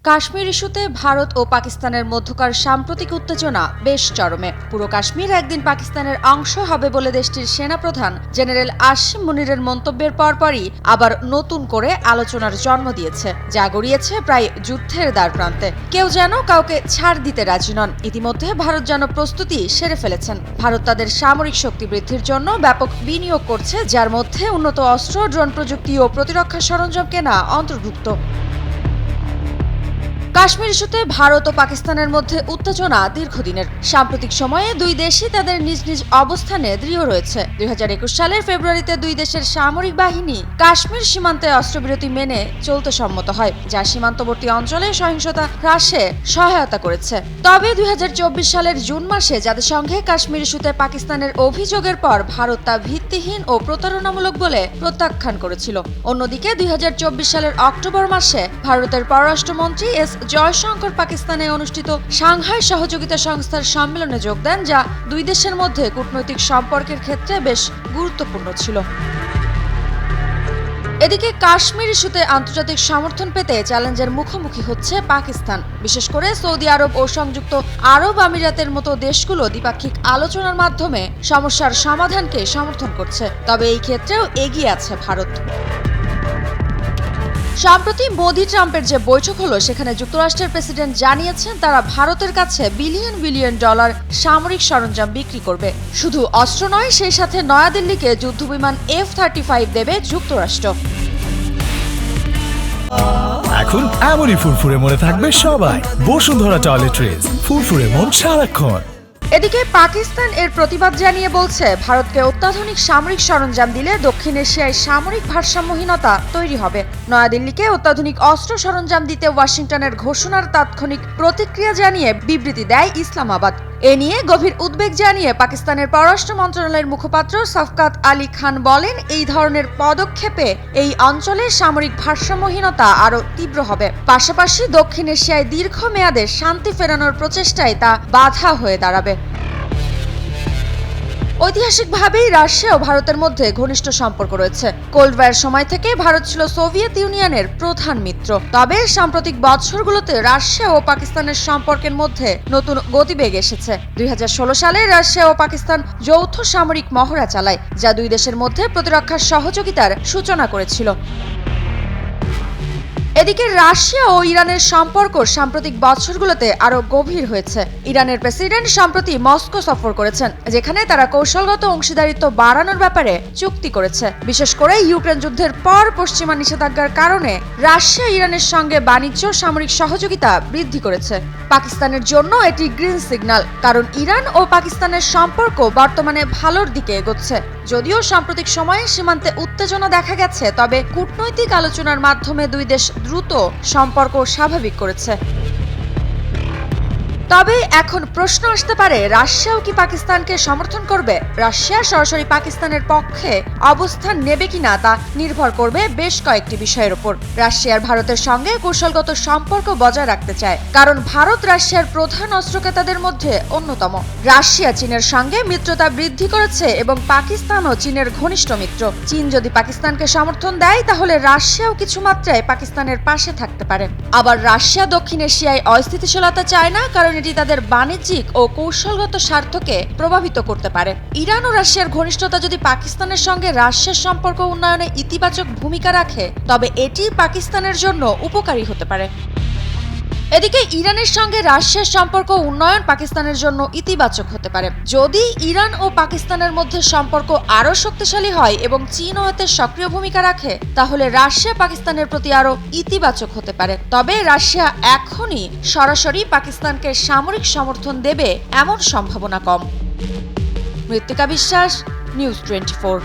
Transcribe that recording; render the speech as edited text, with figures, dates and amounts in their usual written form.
কাশ্মীর ইস্যুতে ভারত ও পাকিস্তানের মধ্যকার সাম্প্রতিক উত্তেজনা বেশ চরমে। পুরো কাশ্মীর একদিন পাকিস্তানের অংশ হবে বলে দেশটির সেনাপ্রধান জেনারেল আসিম মুনিরের মন্তব্যের পরপরই আবার নতুন করে আলোচনার জন্ম দিয়েছে, যা গড়িয়েছে প্রায় যুদ্ধের দ্বারপ্রান্তে। কেউ যেন কাউকে ছাড় দিতে রাজি নন। ইতিমধ্যে ভারত যেন প্রস্তুতি সেরে ফেলেছেন। ভারত তাদের সামরিক শক্তি বৃদ্ধির জন্য ব্যাপক বিনিয়োগ করছে, যার মধ্যে উন্নত অস্ত্র, ড্রোন প্রযুক্তি ও প্রতিরক্ষা সরঞ্জাম কেনা অন্তর্ভুক্ত। কাশ্মীর ইস্যুতে ভারত ও পাকিস্তানের মধ্যে উত্তেজনা দীর্ঘদিনের। সাম্প্রতিক সময়ে দুই দেশই তাদের নিজ নিজ অবস্থানে দৃঢ় রয়েছে। 2021 সালের ফেব্রুয়ারিতে দুই দেশের সামরিক বাহিনী কাশ্মীর সীমান্তে অস্ত্রবিরতি মেনে চলতে সম্মত হয়, যা সীমান্তবর্তী অঞ্চলে সহিংসতা হ্রাসে সহায়তা করেছে। তবে 2024 সালের জুন মাসে জাতিসংঘে কাশ্মীর ইস্যুতে পাকিস্তানের অভিযোগের পর ভারত তা ভিত্তিহীন ও প্রতারণামূলক বলে প্রত্যাখ্যান করেছিল। অন্যদিকে 2024 সালের অক্টোবর মাসে ভারতের পররাষ্ট্রমন্ত্রী এস জয়শঙ্কর পাকিস্তানে অনুষ্ঠিত সাংহাই সহযোগিতা সংস্থার সম্মেলনে যোগ দেন, যা দুই দেশের মধ্যে কূটনৈতিক সম্পর্কের ক্ষেত্রে বেশ গুরুত্বপূর্ণ ছিল। এদিকে কাশ্মীর ইস্যুতে আন্তর্জাতিক সমর্থন পেতে চ্যালেঞ্জের মুখোমুখি হচ্ছে পাকিস্তান। বিশেষ করে সৌদি আরব ও সংযুক্ত আরব আমিরাতের মতো দেশগুলো দ্বিপাক্ষিক আলোচনার মাধ্যমে সমস্যার সমাধানকে সমর্থন করছে। তবে এই ক্ষেত্রেও এগিয়ে আছে ভারত। সম্প্রতি মোদি ট্রাম্পের যে বৈঠক হলো, সেখানে যুক্তরাষ্ট্রের প্রেসিডেন্ট জানিয়েছেন তারা ভারতের কাছে বিলিয়ন বিলিয়ন ডলার সামরিক সরঞ্জাম বিক্রি করবে। শুধু অস্ত্র নয়, সেই সাথে নয়াদিল্লিকে যুদ্ধবিমান F-35 দেবে যুক্তরাষ্ট্র। এখন এমনই ফুরফুরে মনে থাকবে সবাই। বসুন্ধরা টয়লেট্রিজ, ফুরফুরে মন সারাক্ষণ। এদিকে পাকিস্তান এর প্রতিবাদ জানিয়ে বলছে, ভারতকে অত্যাধুনিক সামরিক সরঞ্জাম দিলে দক্ষিণ এশিয়ায় সামরিক ভারসাম্যহীনতা তৈরি হবে। নয়াদিল্লিকে অত্যাধুনিক অস্ত্র সরঞ্জাম দিতে ওয়াশিংটনের ঘোষণার তাৎক্ষণিক প্রতিক্রিয়া জানিয়ে বিবৃতি দেয় ইসলামাবাদ। এ নিয়ে গভীর উদ্বেগ জানিয়ে পাকিস্তানের পররাষ্ট্র মন্ত্রণালয়ের মুখপাত্র শফকাত আলী খান বলেন, এই ধরনের পদক্ষেপে এই অঞ্চলের সামরিক ভারসাম্যহীনতা আরও তীব্র হবে। পাশাপাশি দক্ষিণ এশিয়ায় দীর্ঘমেয়াদে শান্তি ফেরানোর প্রচেষ্টায় তা বাধা হয়ে দাঁড়াবে। ঐতিহাসিকভাবেই রাশিয়া ও ভারতের মধ্যে ঘনিষ্ঠ সম্পর্ক রয়েছে। কোল্ড ওয়ার সময় থেকে ভারত ছিল সোভিয়েত ইউনিয়নের প্রধান মিত্র। তবে সাম্প্রতিক বছরগুলোতে রাশিয়া ও পাকিস্তানের সম্পর্কের মধ্যে নতুন গতিবেগ এসেছে। 2016 সালে রাশিয়া ও পাকিস্তান যৌথ সামরিক মহড়া চালায়, যা দুই দেশের মধ্যে প্রতিরক্ষা সহযোগিতার সূচনা করেছিল। এদিকে রাশিয়া ও ইরানের সম্পর্ক সাম্প্রতিক বছরগুলোতে আরো গভীর হয়েছে। ইরানের প্রেসিডেন্ট সম্প্রতি মস্কো সফর করেছেন, যেখানে তারা কৌশলগত অংশীদারিত্ব বাড়ানোর ব্যাপারে চুক্তি করেছে। বিশেষ করে ইউক্রেন যুদ্ধের পর পশ্চিমা নিষেধাজ্ঞার কারণে রাশিয়া ইরানের সঙ্গে বাণিজ্য সামরিক সহযোগিতা বৃদ্ধি করেছে। পাকিস্তানের জন্য এটি গ্রিন সিগন্যাল, কারণ ইরান ও পাকিস্তানের সম্পর্ক বর্তমানে ভালোর দিকে এগোচ্ছে। যদিও সাম্প্রতিক সময়ে সীমান্তে উত্তেজনা দেখা গেছে, তবে কূটনৈতিক আলোচনার মাধ্যমে দুই দেশ দ্রুত সম্পর্ক স্বাভাবিক করেছে। তবে এখন প্রশ্ন আসতে পারে, রাশিয়াও কি পাকিস্তানকে সমর্থন করবে? রাশিয়া সরাসরি পাকিস্তানের পক্ষে অবস্থান নেবে কিনা তা নির্ভর করবে বেশ কয়েকটি বিষয়ের উপর। রাশিয়ার ভারতের সঙ্গে কৌশলগত সম্পর্ক বজায় রাখতে চায়, কারণ ভারত রাশিয়ার প্রধান অস্ত্র ক্রেতাদের মধ্যে অন্যতম। রাশিয়া চীনের সঙ্গে মিত্রতা বৃদ্ধি করেছে এবং পাকিস্তানও চীনের ঘনিষ্ঠ মিত্র। চীন যদি পাকিস্তানকে সমর্থন দেয়, তাহলে রাশিয়াও কিছু মাত্রায় পাকিস্তানের পাশে থাকতে পারে। আবার রাশিয়া দক্ষিণ এশিয়ায় অস্থিতিশীলতা চায় না, কারণ এটি তাদের বাণিজ্যিক ও কৌশলগত স্বার্থকে প্রভাবিত করতে পারে। ইরান ও রাশিয়ার ঘনিষ্ঠতা যদি পাকিস্তানের সঙ্গে রাশিয়ার সম্পর্ক উন্নয়নে ইতিবাচক ভূমিকা রাখে, তবে এটি পাকিস্তানের জন্য উপকারী হতে পারে। এদিকে ইরানের সঙ্গে রাশিয়ার সম্পর্ক উন্নয়ন পাকিস্তানের জন্য ইতিবাচক হতে পারে। যদি ইরান ও পাকিস্তানের মধ্যে সম্পর্ক আরও শক্তিশালী হয় এবং চীনও এতে সক্রিয় ভূমিকা রাখে, তাহলে রাশিয়া পাকিস্তানের প্রতি আরও ইতিবাচক হতে পারে। তবে রাশিয়া এখনই সরাসরি পাকিস্তানকে সামরিক সমর্থন দেবে এমন সম্ভাবনা কম। মৃত্তিকা বিশ্বাস, নিউজ 24।